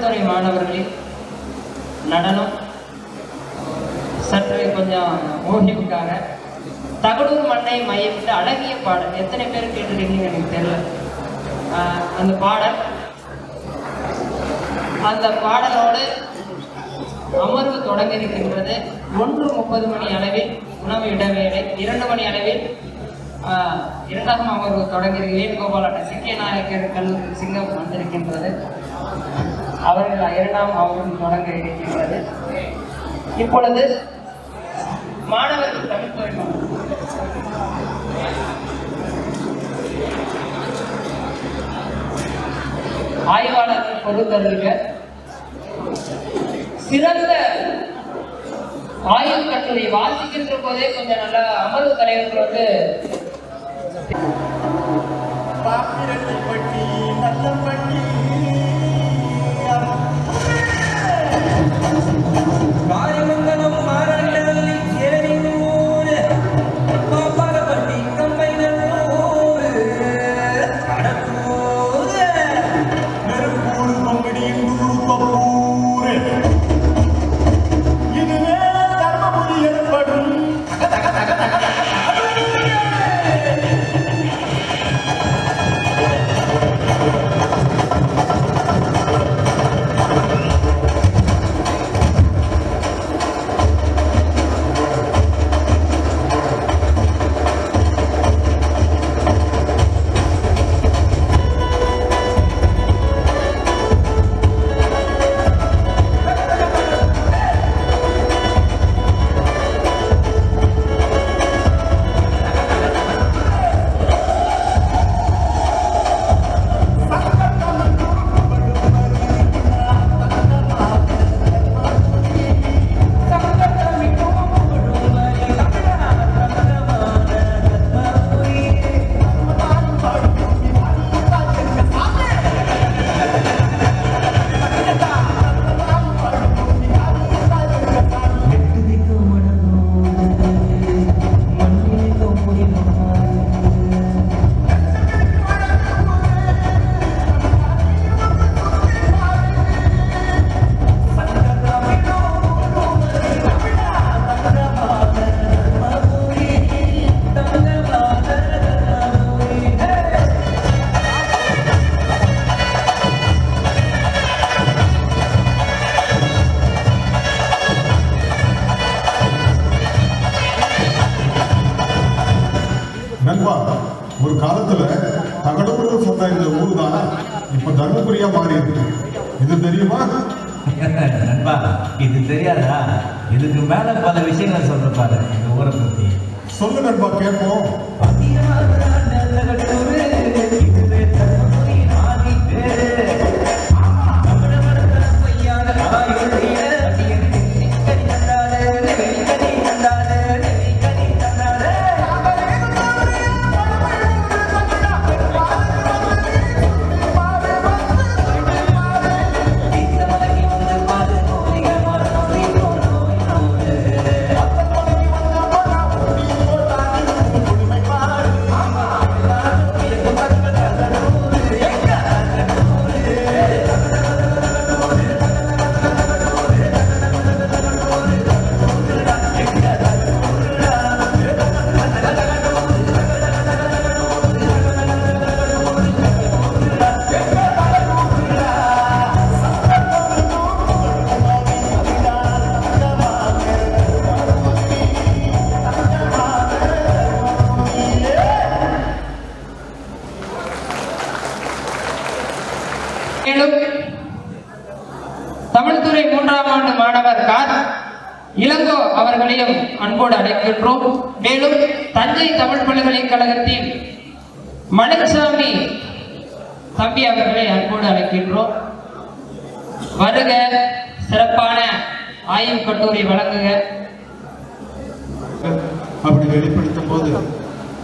தமிழ்துறை மாணவர்களின் நடனம் சற்று கொஞ்சம் ஓய்வுக்காக தகடூர் மண்ணை மையமிட்டு அழகிய பாடல். எத்தனை பேர் கேட்டிருக்கீங்க எனக்கு தெரியல. அந்த பாடல், அந்த பாடலோடு அமர்வு தொடங்க இருக்கின்றது. 1:30 மணி அளவில் உணவு இடைவேளை, 2 மணி அளவில் இரண்டாம் அமர்வு தொடங்கி வேணுகோபால் சிக்கிய நாயக்கர் கல்லூரி சிங்கம் வந்திருக்கின்றது. அவர்கள் 2ஆம் அமர்வு தொடங்க இருக்கின்றது. இப்பொழுது மாணவர்கள் தமிழ்துறை ஆய்வாளர்கள் பொறுத்தருக சிறந்த ஆய்வு கட்டுரை வாசிக்கின்ற போதே கொஞ்சம் நல்ல அமர்வு தலைவர்கள் வந்து ஒரு காலத்துல தகடூர் சொன்ன இந்த ஊர் தான் இப்ப தர்மபுரியா மாறி இருக்கு. இது தெரியுமா? நண்பா, இது தெரியாதா? இதுக்கு மேல பல விஷயங்கள் சொல்ற பாரு இந்த ஊரை பத்தி. சொல்லு நண்பா, கேட்போம். தமிழ்துறை 3ஆம் ஆண்டு மாணவர் இளங்கோ அவர்களையும் அன்போடு அழைக்கின்றோம். மேலும் தஞ்சை தமிழ் பல்கலைக்கழகத்தின் மணிசாமி தம்பி அவர்களை அன்போடு அழைக்கின்றோம். வருக, சிறப்பான ஆய்வு கட்டுரை வழங்குக. அப்படி வெளிப்படுத்தும் போது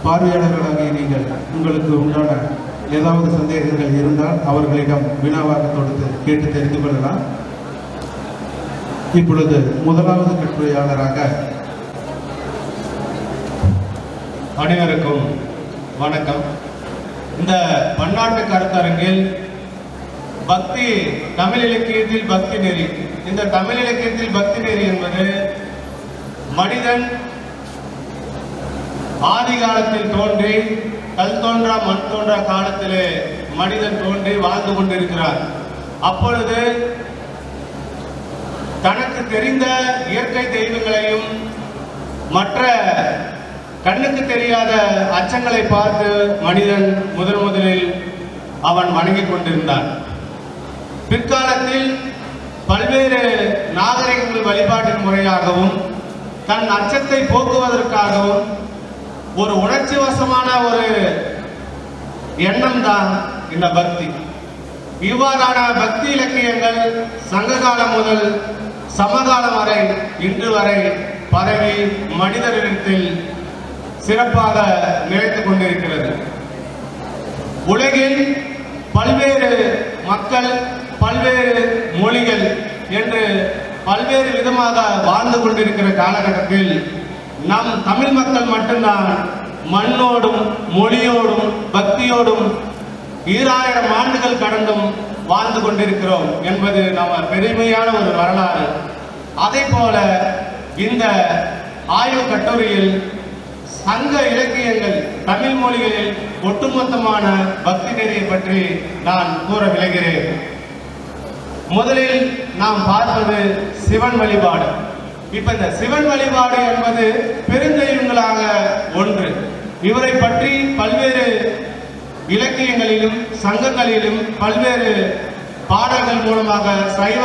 பார்வையாளர்களாகிய நீங்கள் உங்களுக்கு உண்டான ஏதாவது சந்தேகங்கள் இருந்தால் அவர்களிடம் வினாவாக தொடுத்து கேட்டு தெரிந்து கொள்ளலாம். இப்பொழுது முதலாவது கட்டுரையாளராக அனைவருக்கும் வணக்கம். இந்த பன்னாட்டு கருத்தரங்கில் பக்தி தமிழ் இலக்கியத்தில் பக்தி நெறி. இந்த தமிழ் இலக்கியத்தில் பக்தி நெறி என்பது மனிதன் ஆதி காலத்தில் தோன்றி கல் தோன்றா மண் தோன்றா காலத்திலே மனிதன் தோன்றி வாழ்ந்து கொண்டிருக்கிறார். அப்பொழுது தனக்கு தெரிந்த இயற்கை தெய்வங்களையும் மற்ற கண்ணுக்கு தெரியாத அச்சங்களை பார்த்து மனிதன் முதலில் அவன் வணங்கிக் கொண்டிருந்தான். பிற்காலத்தில் பல்வேறு நாகரிகங்கள் வழிபாட்டின் முறையாகவும் தன் அச்சத்தை போக்குவதற்காகவும் ஒரு உணர்ச்சி வசமான ஒரு எண்ணம் தான் இந்த பக்தி. இவ்வாறான பக்தி இலக்கியங்கள் சங்க காலம் முதல் சமகாலம் வரை இன்று வரை பரவி மனிதரிடத்தில் சிறப்பாக நிலைத்துக் கொண்டிருக்கிறது. உலகில் பல்வேறு மக்கள் பல்வேறு மொழிகள் என்று பல்வேறு விதமாக வாழ்ந்து கொண்டிருக்கிற காலகட்டத்தில் நம் தமிழ் மக்கள் மட்டும்தான் மண்ணோடும் மொழியோடும் பக்தியோடும் 2000 ஆண்டுகள் கடந்தும் வாழ்ந்து கொண்டிருக்கிறோம் என்பது நம்ம பெருமையான ஒரு வரலாறு. அதே போல இந்த ஆய்வு கட்டுரையில் சங்க இலக்கியங்கள் தமிழ் மொழிகளில் ஒட்டுமொத்தமான பக்தி நெறியை பற்றி நான் கூற விளைகிறேன். முதலில் நாம் பார்ப்பது சிவன் வழிபாடு. இப்ப இந்த சிவன் வழிபாடு என்பது பெருந்தெய்வங்களாக ஒன்று. இவரை பற்றி பல்வேறு இலக்கியங்களிலும் சங்கங்களிலும் பல்வேறு பாடல்கள் மூலமாக சைவ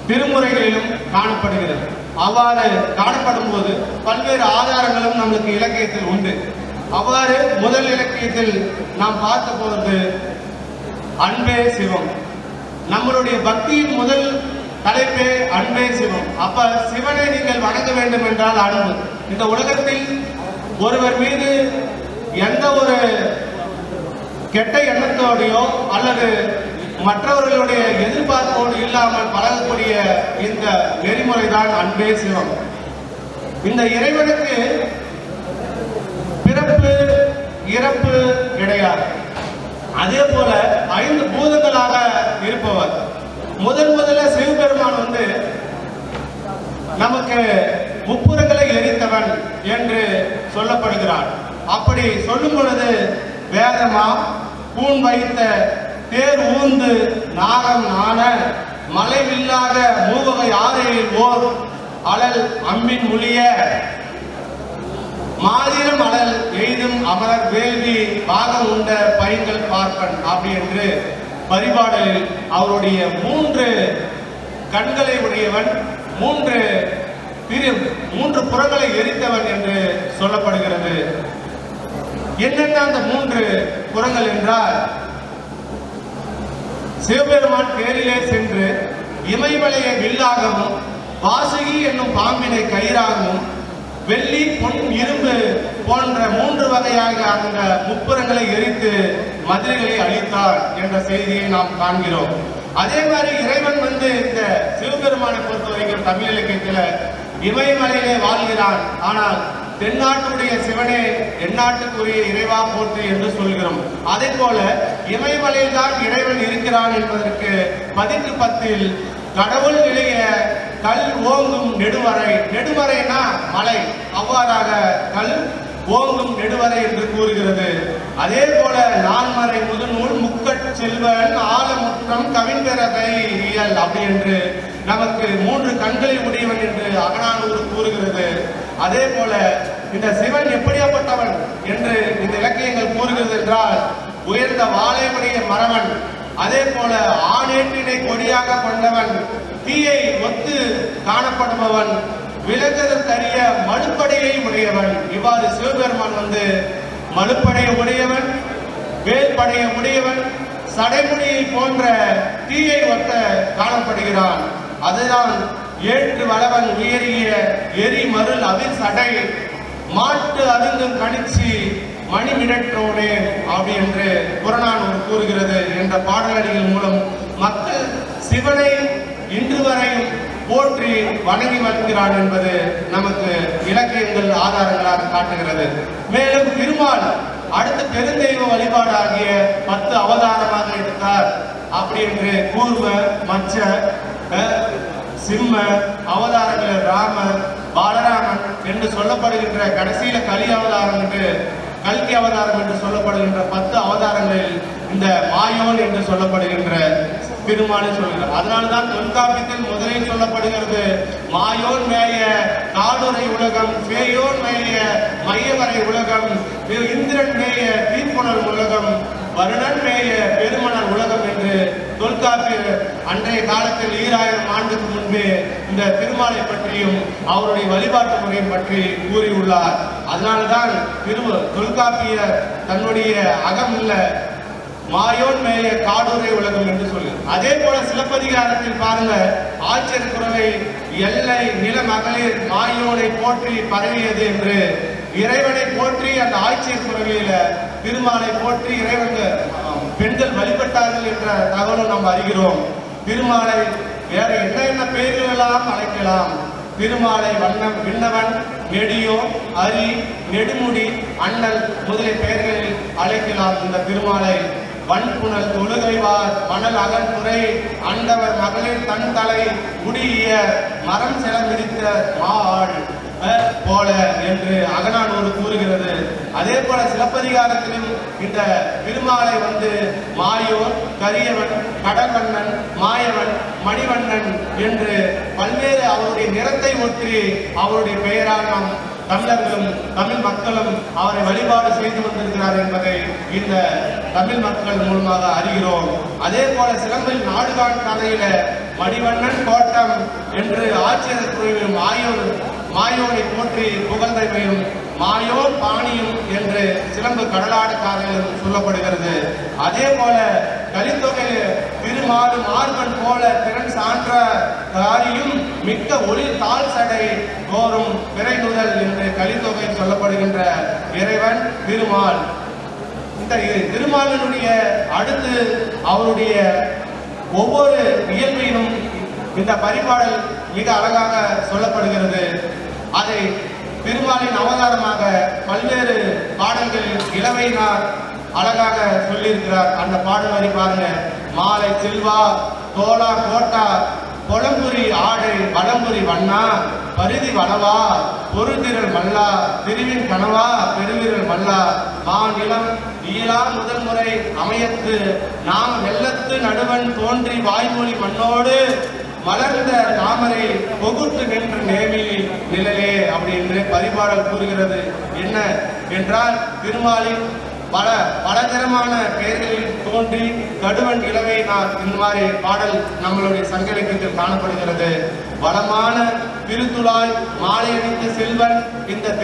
திருமுறைகளிலும் காணப்படுகிறது. அவ்வாறு காணப்படும் போது பல்வேறு ஆதாரங்களும் நம்மளுக்கு இலக்கியத்தில் உண்டு. அவ்வாறு முதல் இலக்கியத்தில் நாம் பார்க்க போவது அன்பே சிவம். நம்மளுடைய பக்தியின் முதல் தலைப்பே அன்பே சிவம். அப்ப சிவனை நீங்கள் வணங்க வேண்டும் என்றால் அன்பு. இந்த உலகத்தில் ஒருவர் மீது எந்த ஒரு கெட்ட எண்ணத்தோடையோ அல்லது மற்றவர்களுடைய எதிர்பார்ப்போடு இல்லாமல் பழகக்கூடிய இந்த நெறிமுறை தான் அன்பே சிவம். இந்த இறைவனுக்கு பிறப்பு இறப்பு கிடையாது. அதே போல 5 பூதங்களாக இருப்பவர். முதல்ல சிவபெருமான் நமக்கு முப்புரங்களை எரித்தவன் என்று சொல்லப்படுகிறார். அப்படி சொல்லும் பொழுது வேதமா கூன் வைத்த தேர் ஊந்து நாகம் நாண மலைவில்லாத மூவகை ஆரையில் ஓர் அழல் அம்பின் மொழிய மாதிரம் அழல் எய்தும் அமரர் வேள்வி பாகம் உண்ட பைங்கள் பார்ப்பன் அப்படி என்று பரிபாடலில் அவருடைய 3 கண்களை உடையவன் 3 புறங்களை எரித்தவன் என்று சொல்லப்படுகிறது. என்னென்ன அந்த 3 புறங்கள் என்றால், சிவபெருமான் தேரிலே சென்று இமயமலையை வில்லாகவும் வாசுகி என்னும் பாம்பினை கயிறாகவும் வெள்ளி பொன் இரும்பு போன்ற 3 வகையாக அந்த முப்புறங்களை எரித்து மதுரைகளை அழித்தார் என்ற செய்தியை நாம் காண்கிறோம். அதே மாதிரி இறைவன் இந்த சிவபெருமானை பொறுத்த வரைக்கும் தமிழ் இலக்கியத்தில் இமயமலையிலே வாழ்கிறான். ஆனால் தென்னாட்டுடைய சிவனே எந்நாட்டுக்குரிய இறைவா போற்றி என்று சொல்கிறோம். அதே போல இமயமலையில் தான் இறைவன் இருக்கிறான் என்பதற்கு 10:10 கடவுள் நிலைய கல் ஓங்கும் நெடுவரை. நெடுவரைனா மலை, அவ்வாறாக கல் ஓங்கும் நெடுவரை என்று கூறுகிறது. அதே போல நான்மறை முதுநூல் முக்கட் செல்வன் ஆலமுற்றம் கவின்பெறதை இயல் அப்படி என்று நமக்கு 3 கண்களை உடையவன் என்று அகநானூறு கூறுகிறது. அதே போல இந்த சிவன் எப்படியாப்பட்டவன் என்று இந்த இலக்கியங்கள் கூறுகிறது என்றால், உயர்ந்த வாழையுடைய மரவன், அதே போல ஆணேற்றினை கொடியாக கொண்டவன், தீயை ஒத்து காணப்படுபவன், விலங்குதற்கரிய மழுப்படையை உடையவன். இவ்வாறு சிவபெருமான் மழுப்படைய உடையவன், வேல்படைய உடையவன், சடைமுடியை போன்ற தீயை ஒத்த காணப்படுகிறான். அதுதான் ஏற்று வளவன் உயரிய எரி மருள் அவிர் சடை மாட்டு அருங்கும் கணிச்சி மணிமிடற்றோனே அப்படி என்று புறநானூறு கூறுகிறது. என்ற பாடலடிகள் மூலம் மக்கள் சிவனை இன்று வரை போற்றி வணங்கி வருகிறான் என்பது நமக்கு இலக்கியங்கள் ஆதாரங்களாக காட்டுகிறது. மேலும் திருமால் அடுத்த பெருந்தெய்வ வழிபாடு ஆகிய 10 அவதாரமாக எடுத்தார். அப்படி என்று கூர்ம, மச்ச, சிம்ம அவதாரங்கள் ராம, பாலராமன் என்று சொல்லப்படுகின்ற கடைசியில கலி அவதாரம் என்று கல்கி அவதாரம் என்று சொல்லப்படுகின்ற 10 அவதாரங்களில் இந்த மாயோன் என்று சொல்லப்படுகின்ற திருமாலை சொல்கிறார். அதனால்தான் தொல்காப்பியத்தில் முதலில் சொல்லப்படுகிறது மாயோன் மேய காடுரை உலகம், பேயோன் மேய மையவரை உலகம், இந்திரன் மேய தீப்புணர் உலகம், வருணன் மேய பெருமணர் உலகம் என்று தொல்காப்பியர் அன்றைய காலத்தில் 2000 ஆண்டுக்கு முன்பே இந்த திருமாலை பற்றியும் அவருடைய வழிபாட்டு முறை பற்றி கூறியுள்ளார். அதனால்தான் தொல்காப்பியர் தன்னுடைய அகமுள்ள மாயோன் மேய காடுரை உலகம் என்று சொல்லுது. அதே போல சிலப்பதிகாரத்தில் பாருங்க, ஆட்சியர் குறவை எல்லை நில மகளிர் மாயோனை போற்றி பரவியது என்று இறைவனை போற்றி அந்த ஆட்சியர் குறவையில திருமாலை போற்றி இறைவன் பெண்கள் வழிபட்டார்கள் என்ற தகவலும் நாம் அறிகிறோம். திருமாலை வேற என்ன பெயர்கள் எல்லாம் அழைக்கலாம். திருமாலை வண்ணம் விண்ணவன், நெடியோ, அரி, நெடுமுடி, அண்ணல் முதலிய பெயர்களில் அழைக்கலாம். இந்த திருமாலை வன்புணல் தொழுகைவார் மணல் அகன்துறை அண்டவர் மகளிர் தன் தலை முடிய மரம் செலவிடித்த மாள் போல என்று அகநானூறு கூறுகிறது. அதே போல சிலப்பதிகாரத்திலும் இந்த திருமாலை மாயோர், கரியவன், கடல்வண்ணன், மாயவன், மணிவண்ணன் என்று பல்வேறு அவருடைய நிறத்தை ஒற்றி அவருடைய பெயரால் நாம் தமிழர்களும் தமிழ் மக்களும் அவரை வழிபாடு செய்து வந்திருக்கிறார் என்பதை இந்த தமிழ் மக்கள் மூலமாக அறிகிறோம். அதே போல சிலம்பில் நாடுகான் கதையில மணிவண்ணன் கோட்டம் என்று ஆட்சியர் குழுவிலும் மாயோனை போற்றி புகழ்ந்தவையும் மாயோன் பாணியும் என்று சிலம்பு கடலாடு காதையிலும் சொல்லப்படுகிறது. அதே போல கலித்தொகையில் திருமாறு மார்பன் போல திறன் சான்ற காரியும் மிக்க ஒளி தாழ் சடை தோறும் பிறைநுதல் என்று கலித்தொகையில் சொல்லப்படுகின்ற இறைவன் திருமால். இந்த திருமாலினுடைய அடுத்து அவருடைய ஒவ்வொரு இயல்பிலும் இந்த பரிபாடல் மிக அழகாக சொல்லப்படுகிறது. அதை திருமாலின் அவதாரமாக பல்வேறு பாடல்களில் இளவையினார் அழகாக சொல்லியிருக்கிறார். அந்த பாடல் வரி பாருங்க. மாலை செல்வா தோளா கோட்டா கொளம்புரி ஆடை வளம்புரி வண்ணா பரிதி வளவா பொருதிரல் மல்லா திருவின் கனவா பெருவிரல் மல்லா மாநிலம் ஈழா முதல் முறை அமையத்து நாம் வெள்ளத்து நடுவன் தோன்றி வாய்மொழி மண்ணோடு மலர்ந்த தாமரை பொகுத்து நின்ற நேமி நிழலே அப்படின்னு பரிபாடல் கூறுகிறது. என்ன என்றால் திருமாலின் பலதரமான பெயர்களில் தோன்றி கடுவன் இளவையினார் இந்த மாதிரி பாடல் நம்மளுடைய சங்க இலக்கியத்தில் காணப்படுகிறது. வளமான திருத்துழாய் மாலை அணிந்த செல்வன் இந்த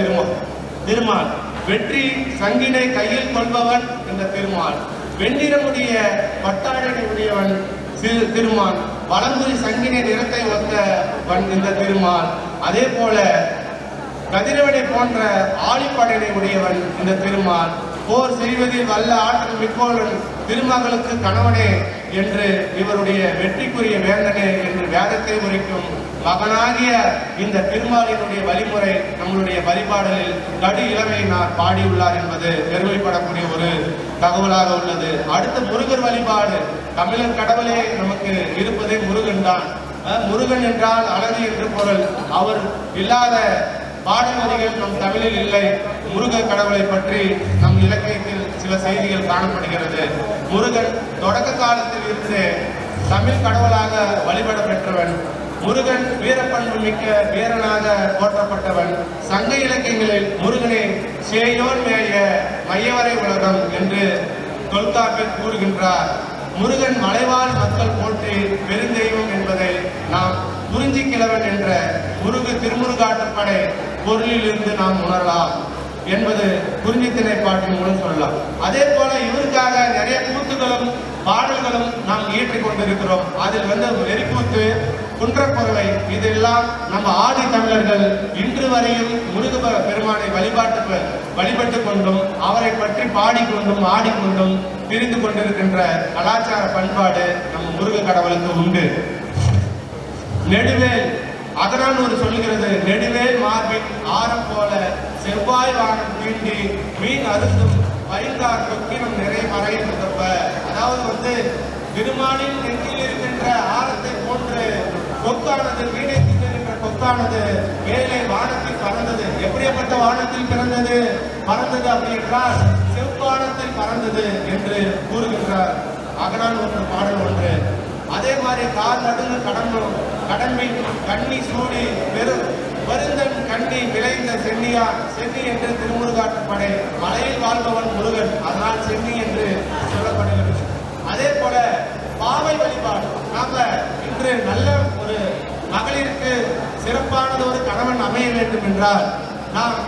திருமால் வெற்றி சங்கினை கையில் கொள்பவன் இந்த திருமால் வெண்ணிறமுடைய பட்டாடனை உடையவன் திருமால் வலம்புரி சங்கினை நிறத்தை ஒத்தவன் இந்த திருமால். அதே போல கதிரவனை போன்ற ஆழிப்படனை உடையவன் இந்த திருமால். போர் செய்வதில் வல்ல ஆற்றல் மிக்கோளன் திருமகளுக்கு கணவனே என்று இவருடைய வெற்றிக்குரிய வேந்தனே என்று வேதத்தை உரைக்கும் மகனாகிய இந்த திருமாலினுடைய வழிமுறை நம்மளுடைய வழிபாடலில் கடு இளமையினார் பாடியுள்ளார் என்பது பெருமைப்படக்கூடிய ஒரு தகவலாக உள்ளது. அடுத்த முருகர் வழிபாடு. தமிழர் கடவுளே நமக்கு இருப்பதே முருகன் தான். முருகன் என்றால் அழகு என்று பொருள். அவர் இல்லாத பாடல்கள் நம் தமிழில் இல்லை. முருக கடவுளை பற்றி நம் இலக்கியத்தில் சில செய்திகள் காணப்படுகிறது. முருகன் தொடக்க காலத்தில் இருந்து தமிழ் கடவுளாக வழிபட பெற்றவன். முருகன் வீரப்பண்பு மிக்க வீரனாக போற்றப்பட்டவன். சங்க இலக்கியங்களில் முருகனை சேயோன் மேய மையவரை உலகம் என்று தொல்காப்பியர் கூறுகின்றார். முருகன் மலைவாழ் மக்கள் போற்றி பெருந்தெய்வம் என்பதை நாம் குறிஞ்சி கிழவன் என்ற திருமுருகாட்டுப்படை பொருளில் இருந்து நாம் உணரலாம் என்பது குறிஞ்சி திணைப்பாட்டின் மூலம் சொல்லலாம். அதே போல இவருக்காக நிறைய கூத்துகளும் பாடல்களும் நாம் இயற்றிக் கொண்டிருக்கிறோம். அதில் வெறிக்கூத்து, குன்றக்குறவை இதெல்லாம் நம்ம ஆதி தமிழர்கள் இன்று வரையும் முருக பெருமானை வழிபட்டு கொண்டும் அவரை பற்றி பாடிக்கொண்டும் ஆடிக்கொண்டும் திரிந்து கொண்டிருக்கின்ற கலாச்சார பண்பாடு நம்ம முருக கடவுளுக்கு உண்டு. நெடுவேல் அகநானூறு சொல்லுகிறது. நெடுவேல் மார்பின் ஆரம் போல செவ்வாய் வானம் தீண்டி மீன் அருந்தும் பயிர்ந்தார் கொக்கினம் நிறை மறையும். அதாவது திருமாலின் நெற்றியில் இருக்கின்ற ஆரத்தை போன்று கொக்கானது வீணை தின்னுகின்ற கொக்கானது மேலே வானத்தில் பறந்தது. எப்படிப்பட்ட வானத்தில் பறந்தது அப்படி என்றால் செவ்வானத்தில் பறந்தது என்று கூறுகின்றார் அகனான் ஒன்று பாடல் ஒன்று. அதே மாதிரி கால் நடுங்கு கடம்பின் கண்ணி சூடி வருந்தன் கண்ணி விளைந்த சென்னி என்று திருமுருகாற்றுப்படை. மலையில் வாழ்பவன் முருகன், அதனால் சென்னி என்று சொல்லப்படுகிறது. அதே போல பாவை வழிபாடு. நாம இன்று நல்ல ஒரு மகளிருக்கு சிறப்பானது ஒரு கணவன் அமைய வேண்டும் என்றால் நாம்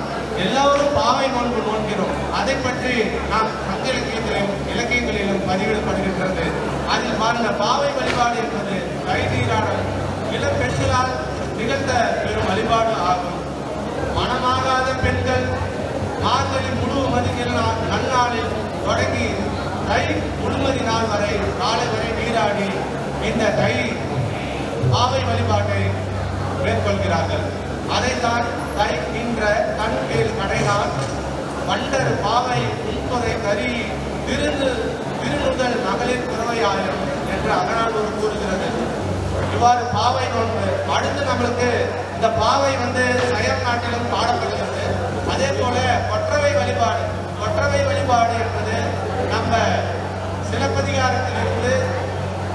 எல்லோரும் பாவை நோன்பு நோக்கிறோம். அதை பற்றி நாம் சங்க இலக்கியங்களிலும் பதிவிடப்படுகின்றது. அதில் பாருங்க, பாவை வழிபாடு என்பது கைநீராடல் இளம் பெண்களால் நிகழ்ந்த பெரும் வழிபாடு ஆகும். மனமாகாத பெண்கள் மார்கழி முழுமதி நன்னாளில் தொடங்கி தை முழுமதி நாள் வரை காலை வரை நீராடி இந்த தை பாவை வழிபாட்டை மேற்கொள்கிறார்கள். அதைத்தான் தை நின்ற கண்கேல் கடைநாள் வண்டர் பாவை உள்பொறை கறி திருநுதல் மகளிர் குறவையாயிரம் என்று அகநானூறு கூறுகிறது. இவ்வாறு பாவை நோன்பு. அடுத்து நம்மளுக்கு இந்த பாவை சைவம் நாட்டிலும் பாடப்படுகிறது. அதே போல கொற்றவை வழிபாடு என்பது நம்ம சிலப்பதிகாரத்திலிருந்து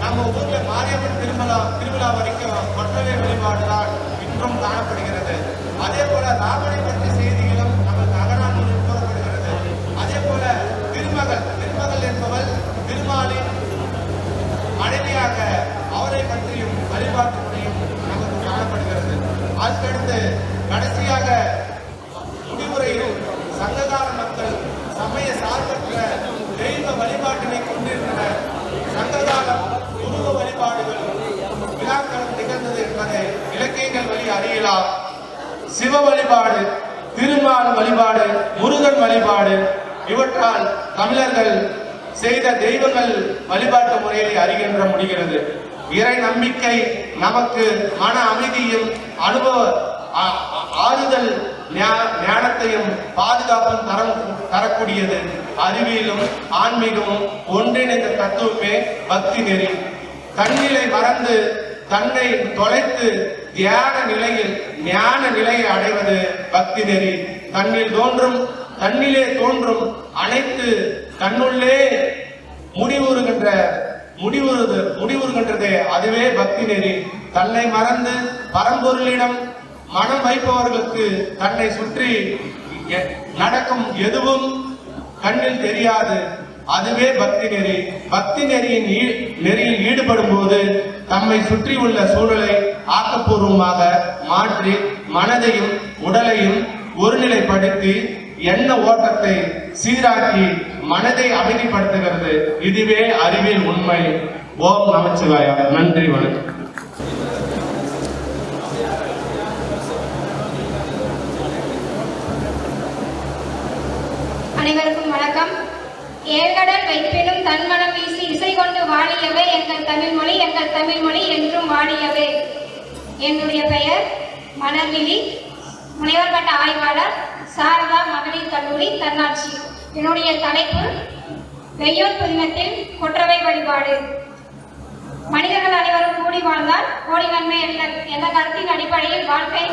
நம்ம ஊர்ல மாரியம்மன் திருவிழா வரைக்கும் கொற்றவை வழிபாடு தான் இன்றும் காணப்படுகிறது. அதே போல ராமனை பற்றிய செய்திகளும் நமக்கு அகநானூரில் கூறப்படுகிறது. அதே போல திருமகள் என்பவள் திருமாலின் மனைவியாக அவரை பற்றியும் வழிபாட்டு முறையும் நமக்கு காணப்படுகிறது. அதுக்கடுத்து கடைசியாக முடிவுரையில் சங்ககால மக்கள் சமய சார்பற்ற தெய்வ வழிபாட்டினை கொண்டிருந்தனர். சங்ககாலம் உருவ வழிபாடுகள் விழாக்களும் நிகழ்ந்தது என்பதை இலக்கியங்கள் வழி அறியலாம். சிவ வழிபாடு, திருமால் வழிபாடு, முருகன் வழிபாடு இவற்றால் தமிழர்கள் செய்த தெய்வங்கள் வழிபாட்டு முறையை அறிகின்ற முடிகிறது. இறை நம்பிக்கை நமக்கு மன அமைதியும் ஆறுதல் ஞானத்தையும் பாதுகாப்பும் தரக்கூடியது. அறிவியலும் ஆன்மீகமும் ஒன்றிணைந்த தத்துவமே பக்தி நெறி. தன்னிலை மறந்து தன்னை தொலைத்து தியான நிலையில் ஞான நிலையை அடைவது பக்தி நெறி. தன்னிலே தோன்றும் அனைத்து தன்னுள்ளே முடிவுறுகின்றதே அதுவே பக்தி நெறி. தன்னை மறந்து பரம்பொருளிடம் மனம் வைப்பவர்களுக்கு தன்னை சுற்றி நடக்கும் எதுவும் கண்ணில் தெரியாது. அதுவே பக்தி நெறி. பக்தி நெறியில் ஈடுபடும் போது தம்மை சுற்றி உள்ள சூழலை ஆக்கப்பூர்வமாக மாற்றி மனதையும் உடலையும் ஒருநிலைப்படுத்தி எண்ண ஓட்டத்தை சீராக்கி மனதை அமைதிப்படுத்துகிறது. இதுவே அறிவியல் உண்மை. ஓம் நமச்சிவாயா. நன்றி, வணக்கம். அனைவருக்கும் வணக்கம். ஏழ்கடல் வைப்பினும் தன்மனம் வீசி இசை கொண்டு வாழியவே எங்கள் தமிழ்மொழி என்றும் வாழியவே. என்னுடைய பெயர் மலர்விழி, முனைவர் பட்ட ஆய்வாளர், சாரதா மகளிர் கல்லூரி, தன்னாட்சி. என்னுடைய தலைப்பு வெய்யோன் புதினத்தில் கொற்றவை வழிபாடு. மனிதர்கள் அனைவரும் கூடி வாழ்ந்தால் கோடி நன்மை என்ற கருத்தின் அடிப்படையில் வாழ்க்கை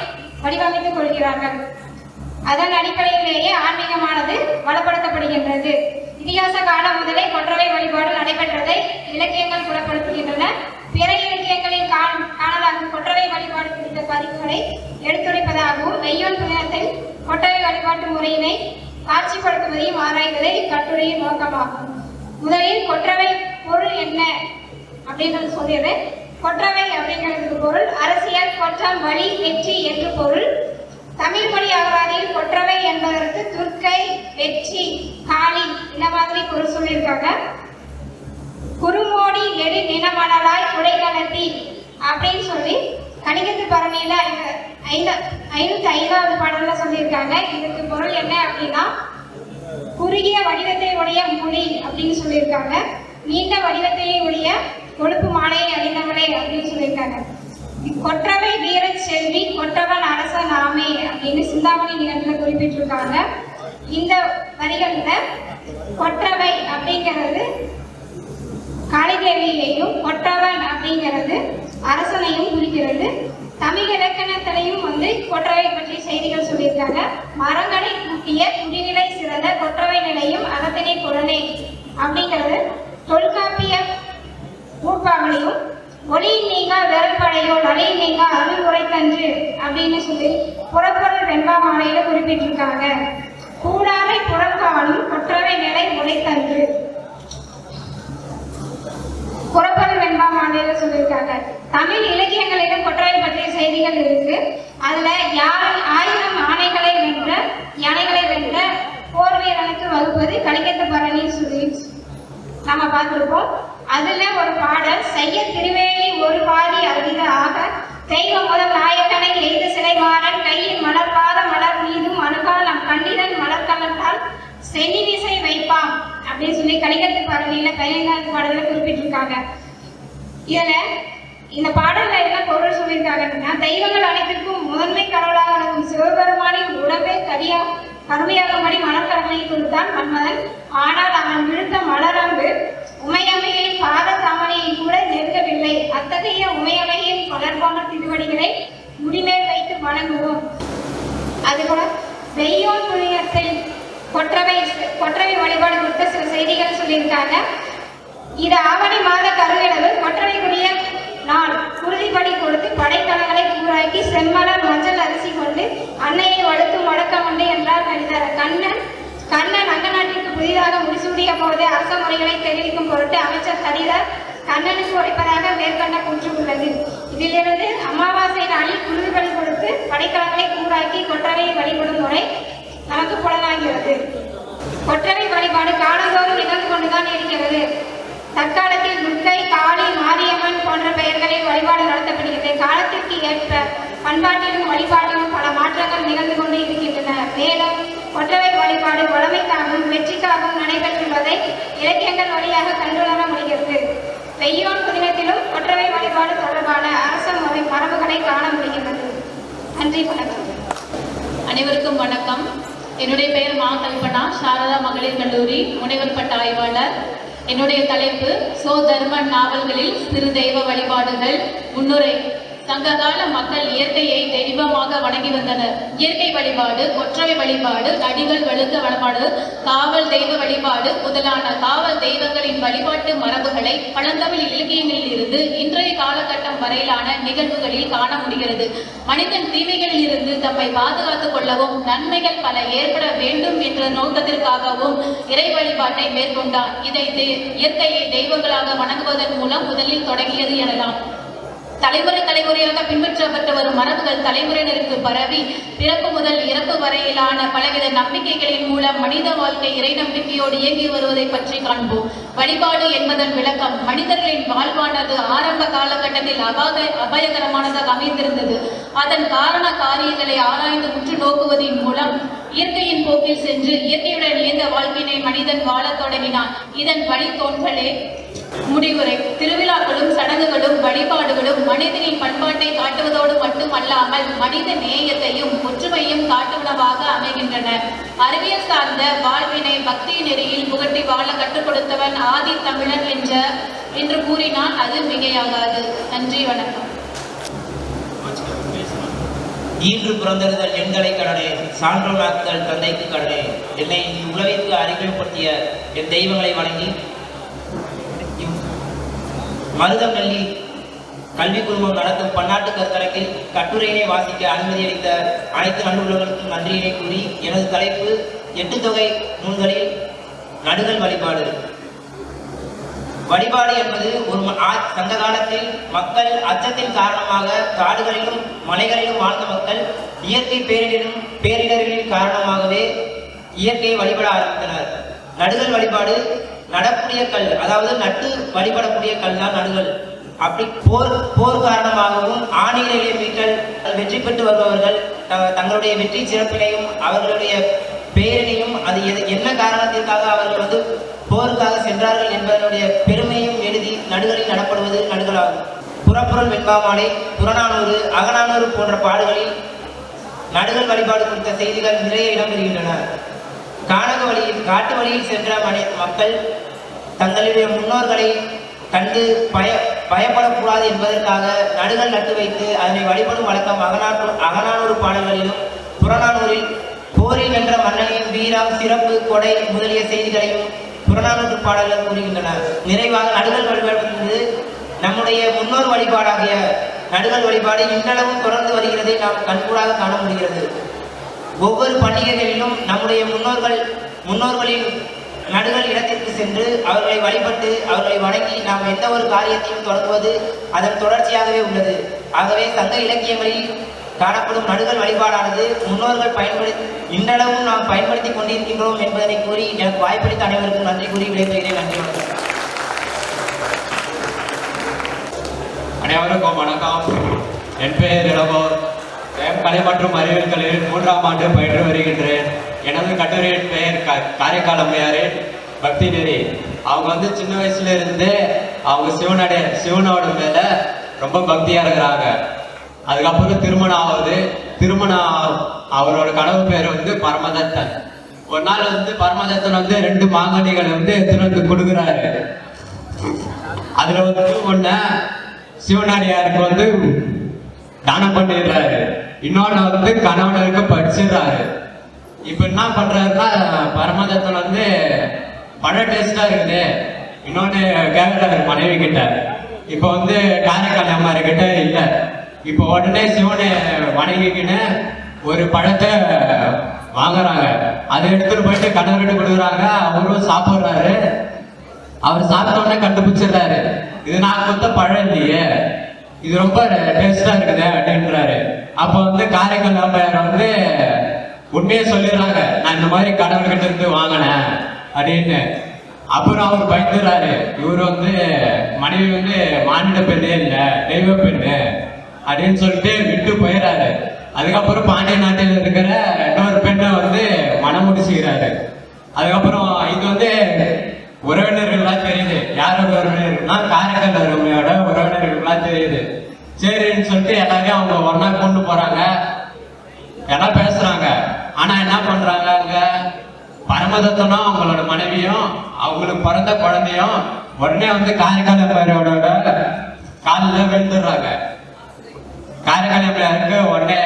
வடிவமைத்துக் கொள்கிறார்கள். அதன் அடிப்படையிலேயே ஆன்மீகமானது வளப்படுத்தப்படுகின்றது. இதிகாச காலம் முதலே கொற்றவை வழிபாடு நடைபெற்றதை இலக்கியங்கள் புலப்படுத்துகின்றன. பிற இலக்கியங்களில் காணலாகும் கொற்றவை வழிபாடு குறித்த பதிவுகளை எடுத்துரைப்பதாகவும் வெய்யோன் புதினத்தில் கொற்றவை வழிபாட்டு முறையினை காட்சிப்படுத்துவதையும் ஆராய்வதே இக்கட்டுரையின் நோக்கமாகும். முதலில் கொற்றவை பொருள் என்ன அப்படின்றது சொல்லிடுறேன். கொற்றவை அப்படிங்கிறதுக்கு பொருள் அரசியல், கொற்றம், வழி, வெற்றி என்று பொருள். தமிழ் மொழி அகராதியில் கொற்றவை என்பதற்கு துர்க்கை, வெற்றி, காளி இந்த மாதிரி பொருள் சொல்லியிருக்காங்க. குறுமோடி நெடு நினமணலாய் குடைகணத்தி அப்படின்னு சொல்லி கணிகத்து பரணியில 505வது பாடல்ல சொல்லியிருக்காங்க. இதுக்கு பொருள் என்ன அப்படின்னா குறுகிய வடிவத்தை உடைய மொழி அப்படின்னு சொல்லியிருக்காங்க. நீண்ட வடிவத்தையே உடைய கொழுப்பு மாலையை அணிந்தவளே அப்படின்னு சொல்லியிருக்காங்க. கொற்றவை வீர செல்வி கொற்றவன் அரசன் ஆமே அப்படின்னு சிந்தாமணி நிகழ்வுல குறிப்பிட்டிருக்காங்க. இந்த வரிகள்ல கொற்றவை அப்படிங்கிறது காளிதேவியையும் கொற்றவன் அப்படிங்கிறது அரசனையும் குறிக்கிறது. தமிழ் இலக்கணத்திலையும் கொற்றவை பற்றி செய்திகள் சொல்லியிருக்காங்க. மரங்களை கூட்டிய குடிநிலை சிறந்த கொற்றவை நிலையும் அகத்தினை குழனே அப்படிங்கிறது தொல்காப்பிய ஊர்பாவளியும், ஒளியின் நீங்கா விரல்படையோ நலியின் நீங்கா அருள் உரைத்தன்று அப்படின்னு சொல்லி புறப்பொருள் வெண்பா மாலையில குறிப்பிட்டிருக்காங்க. கூடாரை புறம் காணும் கொற்றவை நிலை உரைத்தன்று புறப்பொருள் வெண்பா மாலையில சொல்லியிருக்காங்க. தமிழ் இலக்கியங்களிலும் கொற்றவை பற்றிய செய்திகள் இருக்கு. அதுல 1000 யானைகளை வென்ற போர் வீரனுக்கு வகுப்பது கலிங்கத்து பரணி சொல்லி நம்ம பார்த்திருப்போம். அதுல ஒரு பாடல், செய்ய திருவேணி ஒரு பாதி அறிந்த ஆக தெய்வம் முதல் நாயக்கனை எய்த சிலைவாரன் கையின் மலர்பாத மலர் மீதும் அணுகால் நம் கண்டிதன் மலர்கலத்தால் சென்னி விசை வைப்பான் அப்படின்னு சொல்லி கலிங்கத்து பரணியில 15வது பாடல குறிப்பிட்டிருக்காங்க. இதுல இந்த பாடல்ல என்ன பொருள் சொல்லியிருக்காங்கன்னா, தெய்வங்கள் அனைத்திற்கும் முதன்மை கடவுளாக இருக்கும் சிவபெருமானின் உடம்பே கருமையாகும்படி மலர்கலனை கொடுத்தான் மன்மதன். ஆனால் அவன் விழுத்த மலரம்பு உமையம்மையின் பாத தாமரையை கூட நெருங்கவில்லை. அத்தகைய உமையம்மையின் மலர்பான திருவடிகளை முடிமேல் வைத்து வணங்குவோம். அதுபோல வெய்யோன் புனிதத்தில் கொற்றவை வழிபாடு குறித்த சில செய்திகள் சொல்லியிருக்காங்க. இது ஆவணி மாத கருவிளவு கொற்றவைக்குரிய நாள் உறுதிப்படி கொடுத்து படைக்கலங்களை கூறாக்கி செம்மலர் மஞ்சள் அரிசி கொண்டு அன்னையை வடுத்தும் வழக்கம் உண்டு என்றார் கணிதர். கண்ணன் அங்கநாட்டிற்கு புதிதாக முடிசூடிய போது அரச முறைகளை தெரிவிக்கும் பொருட்டு அமைச்சர் ஹரிதர் கண்ணனுக்கு உரைப்பதாக மேற்கண்ட கூற்று உள்ளது. இதிலிருந்து அமாவாசை நாளில் உறுதிப்படி கொடுத்து படைக்கலங்களை கூறாக்கி கொற்றவையை வழிபடும் முறை நமக்கு புலனாகிறது. கொற்றவை வழிபாடு காலந்தோறும் நிகழ்ந்து கொண்டுதான் இருக்கிறது. தற்காலத்தில் துர்க்கை, காளி, மாரியம்மன் போன்ற பெயர்களில் வழிபாடு நடத்தப்படுகிறது. காலத்திற்கு ஏற்ப பண்பாட்டிலும் வழிபாட்டிலும் பல மாற்றங்கள் நிகழ்ந்து கொண்டு இருக்கின்றன. மேலும் கொற்றவை வழிபாடு வளமைக்காகவும் வெற்றிக்காகவும் நடைபெற்றுள்ளதை இலக்கியங்கள் வழியாக கண்டுணர முடிகிறது. வெய்யோன் புதினத்திலும் கொற்றவை வழிபாடு தொடர்பான அரச மரபுகளை காண முடிகிறது. நன்றி, வணக்கம். அனைவருக்கும் வணக்கம். என்னுடைய பெயர் மா கல்பனா, சாரதா மகளிர் கல்லூரி முனைவர் பட்ட ஆய்வாளர். என்னுடைய தலைப்பு சோ தர்மன் நாவல்களில் சிறு தெய்வ வழிபாடுகள். முன்னுரை. சங்ககால மக்கள் இயற்கையை தெய்வமாக வணங்கி வந்தனர். இயற்கை வழிபாடு, கொற்றவை வழிபாடு, அடிகள் வழுக்க வழிபாடு, காவல் தெய்வ வழிபாடு முதலான காவல் தெய்வங்களின் வழிபாட்டு மரபுகளை பழந்தமிழ் இலக்கியங்களில் இருந்து இன்றைய காலகட்டம் வரையிலான நிகழ்வுகளில் காண முடிகிறது. மனிதன் தீமைகளில் இருந்து தம்மை பாதுகாத்துக் கொள்ளவும் நன்மைகள் பல ஏற்பட வேண்டும் என்ற நோக்கத்திற்காகவும் இறை வழிபாட்டை மேற்கொண்டார். இதை இயற்கையை தெய்வங்களாக வணங்குவதன் மூலம் முதலில் தொடங்கியது எனலாம். தலைமுறையாக பின்பற்றப்பட்ட வரும் மரபுகள் தலைமுறையினருக்கு பரவி பிறப்பு முதல் இறப்பு வரையிலான பலவித நம்பிக்கைகளின் மூலம் மனித வாழ்க்கை இறை நம்பிக்கையோடு இயங்கி வருவதை பற்றி காண்போம். வழிபாடு என்பதன் விளக்கம். மனிதர்களின் வாழ்வானது ஆரம்ப காலகட்டத்தில் அபாயகரமானதாக அமைந்திருந்தது. அதன் காரண காரியங்களை ஆராய்ந்து உற்று நோக்குவதன் மூலம் இயற்கையின் போக்கில் சென்று இயற்கையுடன் இயந்த வாழ்க்கையினை மனிதன் வாழத் தொடங்கினான். இதன் வழித்தோன்றலே முடிவுரை. திருவிழாக்களும் சடங்குகளும் வழிபாடுகளும் மனிதனின் பண்பாட்டை காட்டுவதோடு மட்டுமல்லாமல் மனித நேயத்தையும் ஒற்றுமையும் காட்டுவனவாக அமைகின்றன. அறிவியல் சார்ந்த வாழ்வினை பக்தி நெறியில் புகட்டி வாழ கற்றுக் கொடுத்தவன் ஆதி தமிழன் என்று கூறினால் அது மிகையாகாது. நன்றி, வணக்கம். ஈன்று பிறந்தெழுதல் எண்களை கடனே, சான்றோனாக்குதல் தந்தைக்கு கடனே. என்னை உலகிற்கு அறிமுகப்படுத்திய என் தெய்வங்களை வணங்கி மருதமல்லி கல்வி குழுமம் நடத்தும் பன்னாட்டு கருத்தரங்கில் கட்டுரையினை வாசிக்க அனுமதி அளித்த அனைத்து நண்பர்களுக்கும் நன்றியினை கூறி எனது தலைப்பு 8 தொகை நூல்களில் நடுகள் வழிபாடு. வழிபாடு என்பது ஒரு சங்க காலத்தில் மக்கள் அச்சத்தின் காரணமாக காடுகளிலும் மலைகளிலும் வாழ்ந்த மக்கள் இயற்கை பேரிடர்களின் காரணமாகவே இயற்கையை வழிபட ஆரம்பித்தனர். நடுகள் வழிபாடு நடக்கூடிய கல், அதாவது நட்டு வழிபடக்கூடிய கல் தான் நடுகள். அப்படி போர் காரணமாகவும் ஆணிகளை மீட்டல் வெற்றி பெற்று வருபவர்கள் தங்களுடைய வெற்றி சிறப்பினையும் அவர்களுடைய பெயரினையும் அது என்ன காரணத்திற்காக அவர்கள் போருக்காக சென்றார்கள் என்பதனுடைய பெருமையும் எழுதி நடுகளில் நடப்படுவது நடுகளாகும். புறப்பொருள் வெண்பாமாலை, புறநானூறு, அகநானூறு போன்ற பாடுகளில் நடுகள் வழிபாடு குறித்த செய்திகள் நிறைய இடம்பெறுகின்றன. காட்டு வழியில் சென்ற மக்கள் தங்களுடைய முன்னோர்களை கண்டு பயப்படக்கூடாது என்பதற்காக நடுகள் நட்டு வைத்து அதனை வழிபடும் வழக்கம் அகநானூறு பாடல்களிலும் புறநானூரில் போரில் வென்ற மன்னனின் வீரம், சிறப்பு, கொடை முதலிய செய்திகளையும் புறநானூற்று பாடல்கள் கூறுகின்றன. நிறைவாக நடுகள் வழிபாடு நம்முடைய முன்னோர் வழிபாடாகிய நடுகள் வழிபாடு இன்றளவும் தொடர்ந்து வருகிறதை நாம் கண்கூடாக காண முடிகிறது. ஒவ்வொரு பண்டிகைகளிலும் நம்முடைய முன்னோர்களின் நடுகள் இடத்திற்கு சென்று அவர்களை வழிபட்டு அவர்களை வணங்கி நாம் எந்த ஒரு காரியத்தையும் தொடங்குவது அதன் தொடர்ச்சியாகவே உள்ளது. ஆகவே சங்க இலக்கியங்களில் காணப்படும் நடுகள் வழிபாடானது முன்னோர்கள் இன்றளவும் நாம் பயன்படுத்தி கொண்டிருக்கின்றோம் என்பதனை கூறி எனக்கு வாய்ப்பளித்த அனைவருக்கும் நன்றி கூறி விடைபெறுகிறேன். நன்றி. அனைவருக்கும் வணக்கம். என் பெயர் இளவோர். கலை மற்றும் அறிவியல் கல்லூரியில் 3ஆம் ஆண்டு பயின்று வருகின்றேன். எனது கட்டுரையின் பெயர் காரைக்கால் அம்மையாரின் பக்தி நெறி. அவங்க சின்ன வயசுல இருந்தே அவங்க சிவனோட மேல ரொம்ப பக்தியா இருக்கிறாங்க. அதுக்கப்புறம் திருமணம் ஆகுது. அவரோட கனவு பேர் பரமதத்தன். ஒரு நாள் பரமதத்தன் 2 மாங்கனிகளை எடுத்துட்டு கொடுக்குறாரு. அதுல ஒண்ண சிவனாடியாருக்கு தானம் பண்ணிடுறாரு. இன்னொன்னு கணவனருக்கு படிச்சிடுறாரு. இப்ப என்ன பண்றாருன்னா பரமதத்தன் பழம் டேஸ்டா இருக்குது. இன்னொன்னு கேட்கிறாரு மனைவி கிட்ட. இப்ப காரைக்கால் அம்மாரி கிட்ட இல்ல. இப்ப உடனே சிவனை வணங்கிக்கின்னு ஒரு பழத்தை வாங்குறாங்க. அதை எடுத்துட்டு போயிட்டு கணவர்கிட்ட கொடுக்குறாங்க. அவரும் சாப்பிடுறாரு. அவர் சாப்பிட்ட உடனே கண்டுபிடிச்சிடுறாரு, இது நான் கொடுத்த பழம் இல்லையே, இது ரொம்ப டேஸ்டா இருக்குது அப்படின்றாரு. அப்போ காரைக்கால் அம்மையார் உண்மையை சொல்லிடுறாங்க, நான் இந்த மாதிரி கடவுள்கிட்ட இருந்து வாங்கினேன் அப்படின்னு. அப்புறம் அவர் பயந்துடுறாரு. இவரு மனைவி மானிட பெண்ணே இல்லை, தெய்வ பெண்ணு அப்படின்னு சொல்லிட்டு விட்டு போயிடுறாரு. அதுக்கப்புறம் பாண்டிய நாட்டில் இருக்கிற இன்னொரு பெண்ணை மனம் முடிச்சுக்கிறாரு. அதுக்கப்புறம் இது உறவினர்கள்லாம் தெரியுது. யாரோட உறவினர்கள்னா காரைக்கால் அருமையோட உறவினர்கள்லாம் தெரியுது. சரின்னு சொல்லிட்டு எல்லாரையும் அவங்க ஒன்னா கொண்டு போறாங்க. எல்லாம் பேசுறாங்க. ஆனா என்ன பண்றாங்க, அங்க பரமதத்தனும் அவங்களோட மனைவியும் அவங்களுக்கு பிறந்த குழந்தையும் உடனே காரைக்கால் அம்மையாரோட காலில் விழுந்துடுறாங்க. காரைக்கால் அம்மையாருக்கு உடனே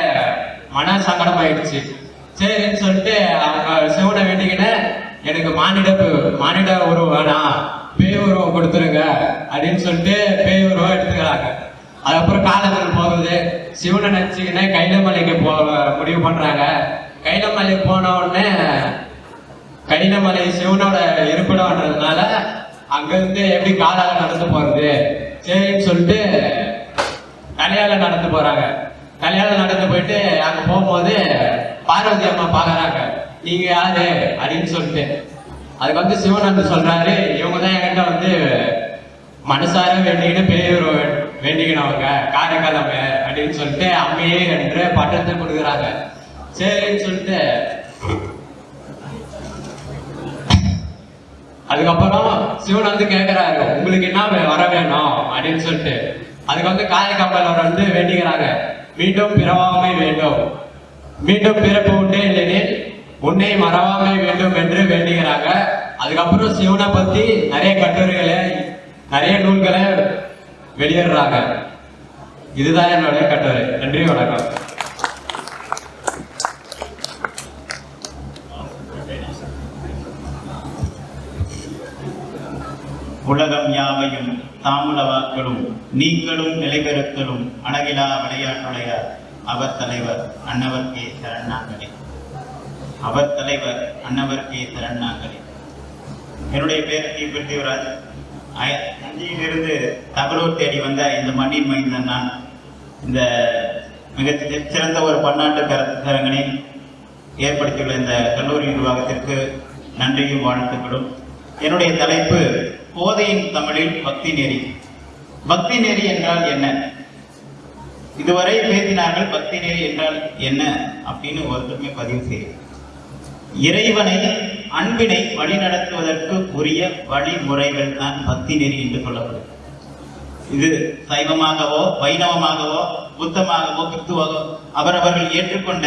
மன சங்கடம் ஆயிடுச்சு. சரின்னு சொல்லிட்டு அவங்க சிவனை வேண்டிக்கின்னு, எனக்கு மானிட உருவம் வேணாம், பேய் உருவம் கொடுத்துருங்க அப்படின்னு சொல்லிட்டு பேய் உருவம் எடுத்துக்கிறாங்க. அதுக்கப்புறம் காலங்கள் போகுது. சிவனை நினைச்சுக்கின்னு கைலமலைக்கு முடிவு பண்றாங்க. கைலமலைக்கு போன உடனே கைலமலை சிவனோட இருப்பிடம்ன்றதுனால அங்கிருந்து எப்படி காலால நடந்து போறது, சரின்னு சொல்லிட்டு தலையால நடந்து போறாங்க. தலையால நடந்து போயிட்டு அங்க போகும்போது பார்வதி அம்மா பாக்குறாங்க, நீங்க யாரு அப்படின்னு சொல்லிட்டு. அதுக்கு சிவன் சொல்றாரு, இவங்கதான் என்கிட்ட மனசார வேண்டிக்கிட்டு பேர் வேண்டிக்கினவங்க காரைக்கால் அம்மையார் அப்படின்னு சொல்லிட்டு அம்மையே என்ற பட்டத்தை கொடுக்குறாங்க. சரின்னு சொல்லிட்டு அதுக்கப்புறம் சிவன் கேட்கிறாரு, உங்களுக்கு என்ன வர வேணும் அப்படின்னு சொல்லிட்டு. அதுக்கு காரைக்கால் வேண்டிக்கிறாங்க, மீண்டும் பிறவாமை வேண்டும், மீண்டும் பிறப்பு உண்டே இல்லைனில் உன்னை மறவாமை வேண்டும் என்று வேண்டுகிறாங்க. அதுக்கப்புறம் சிவனை பத்தி நிறைய கட்டுரைகளை நிறைய நூல்களை வெளியிடுறாங்க. இதுதான் என்னோட கட்டுரை. நன்றி, வணக்கம். உலகம் யாவையும் தாமுலவாக்களும் நீங்களும் நிலைபெறுத்தலும் அழகிலா விளையாட்டுடையார் அவர் தலைவர் அன்னவர் கே சரணாங்களே. அவர் தலைவர் அன்னவர் கே சரணாங்களே. என்னுடைய பேர் டி. பிருத்திவிராஜ். தஞ்சையிலிருந்து தகவலூர் தேடி வந்த இந்த மண்ணின் மைந்தன் நான். இந்த மிக சிறந்த ஒரு பன்னாட்டு கருத்தரங்கினை ஏற்படுத்தியுள்ள இந்த கல்லூரி நிர்வாகத்திற்கு நன்றியும் வாழ்த்துக்களும். என்னுடைய தலைப்பு போதையின் தமிழில் பக்தி நெறி. பக்தி நெறி என்றால் என்ன? இதுவரை பேசினார்கள் பக்தி நெறி என்றால் என்ன அப்படின்னு ஒருத்தருமே பதிவு செய்யும். இறைவனை அன்பினை வழிநடத்துவதற்கு உரிய வழிமுறைகள் தான் பக்தி நெறி என்று சொல்லப்படும். இது சைவமாகவோ வைணவமாகவோ புத்தமாகவோ கிறிஸ்துவாகவோ அவரவர்கள் ஏற்றுக்கொண்ட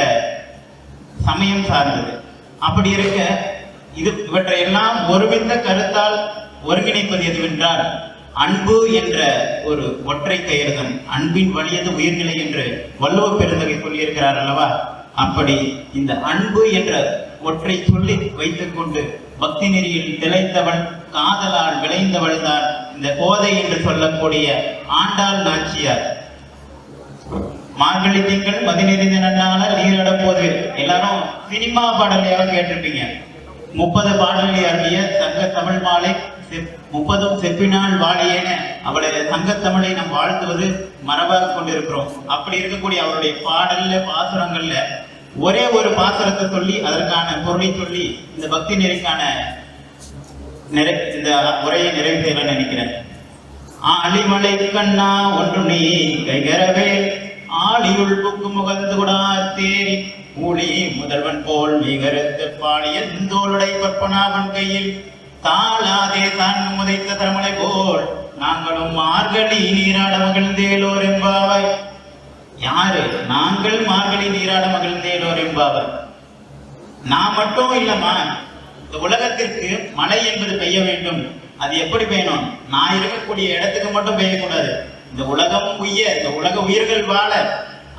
சமயம் சார்ந்தது. அப்படி இருக்க இவற்றையெல்லாம் ஒருமித்த கருத்தால் ஒருங்கிணைப்பது எதுவென்றால் அன்பு என்ற ஒரு ஒற்றை பெயர்தான் அன்பின் வலியது உயிர்நிலை என்று வள்ளுவ பெருந்தகை சொல்லியிருக்கிறார் அல்லவா? அப்படி இந்த அன்பு என்ற ஒற்றை சொல்லி வைத்துக் கொண்டு பக்தி நெறியில் திளைத்தவள் காதலால் விளைந்தவள் தான் இந்த கோதை என்று சொல்லக்கூடிய ஆண்டாள் நாச்சியார். மார்கழி திங்கள் மதிநெறிந்த நன்னாளால் நீராடப்போது எல்லாரும் சினிமா பாடலையாக கேட்டிருப்பீங்க. 30 பாடலை அருளிய சங்க தமிழ் மாலை 30ம் செப்பினால் வாழியேன அவளுடைய சங்கத்தமிழை நாம் வாழ்த்துவது மரபாக கொண்டிருக்கிறோம். அப்படி இருக்கக்கூடிய அவருடைய பாடல்ல பாசுரங்கள்ல ஒரே ஒரு பாசுரத்தை சொல்லி அதற்கான பொருளை சொல்லி இந்த பக்தி நெறிக்கான இந்த உரையை நிறைவு செய்ய நினைக்கிறேன். ஆலிமலை கண்ணா ஒன்று நீ கைகரவே ஆளியுள் புக்கு முகந்து குடார் தேரி ஊழி முதல்வன் போல் மிகருத்து பாடிய தோளுடை பற்பனாவன் கையில் தாளாதே தான் முதைத்த தரமலை போல் நாங்களும் மார்கழி நீராட மகிழ்ந்தேலோர் என்பாவாய். யாரு? நாங்கள் மார்கழி நீராட மகிழ்ந்தேலோர் என்பாவாய். நான் மட்டும் இல்லம்மா, இந்த உலகத்திற்கு மழை என்பது பெய்ய வேண்டும். அது எப்படி பெய்யணும்? நான் இருக்கக்கூடிய இடத்துக்கு மட்டும் பெய்யக்கூடாது. இந்த உலகம் உய்ய, இந்த உலக உயிர்கள் வாழ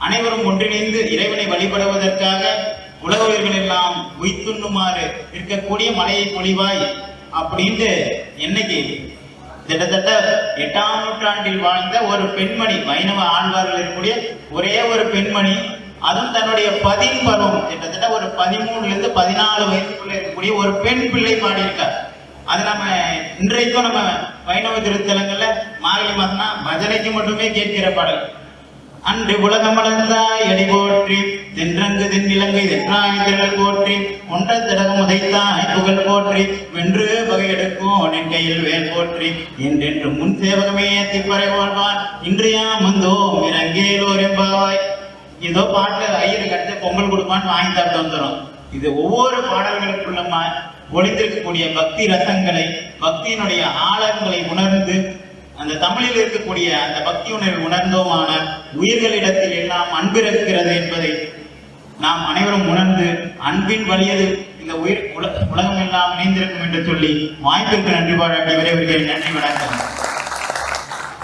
அனைவரும் ஒன்றிணைந்து இறைவனை வழிபடுவதற்காக உலக உயிர்கள் எல்லாம் உய்த்துண்ணுமாறு இருக்கக்கூடிய மழையை பொழிவாய் அப்படின்ட்டு என்னைக்கு கிட்டத்தட்ட 8ஆம் நூற்றாண்டில் வாழ்ந்த ஒரு பெண்மணி, வைணவ ஆழ்வார்கள் இருக்கக்கூடிய ஒரே ஒரு பெண்மணி, அதுவும் தன்னுடைய பருவம் கிட்டத்தட்ட ஒரு 13 to 14 வயசுக்குள்ள இருக்கக்கூடிய ஒரு பெண் பிள்ளை பாடியிருக்கார். அது நம்ம இன்றைக்கும் நம்ம வைணவ திருத்தலங்கள்ல மார்கழி மாசம்னா பஜனைக்கு மட்டுமே கேட்கிற பாடல். அன்று உலகம் வளர்ந்தாய் அடி போற்றி தென்றங்கு தென்னிலங்கை தென்றாய்கள் போற்றி ஒன்ற தடகம் உதைத்தாய் புகழ் போற்றி வென்று வகை எடுக்கும் என் கையில் வேல் போற்றி என்றென்று முன் சேவகமே திப்பறை வாழ்வான் இன்றையா மந்தோ இறங்கேலோர் என்பாவாய். இதோ பாட்டு ஐயரு கட்டு பொங்கல் கொடுப்பான்னு வாங்கி தட்டு வந்துடும். இது ஒவ்வொரு பாடல்களுக்குள்ள ஒளிந்திருக்கக்கூடிய பக்தி ரசங்களை, பக்தியினுடைய ஆழங்களை உணர்ந்து அந்த தமிழில் இருக்கக்கூடிய அந்த பக்தி உணர்வு உணர்ந்தோமான உயிர்களிடத்தில் எல்லாம் அன்பு இருக்கிறது என்பதை நாம் அனைவரும் உணர்ந்து அன்பின் வலியது இந்த உலகம் எல்லாம் இணைந்திருக்கும் என்று சொல்லி வாய்ப்பிற்கு நன்றி பாராட்டி விரைவுகிறேன். நன்றி, வணக்கம்.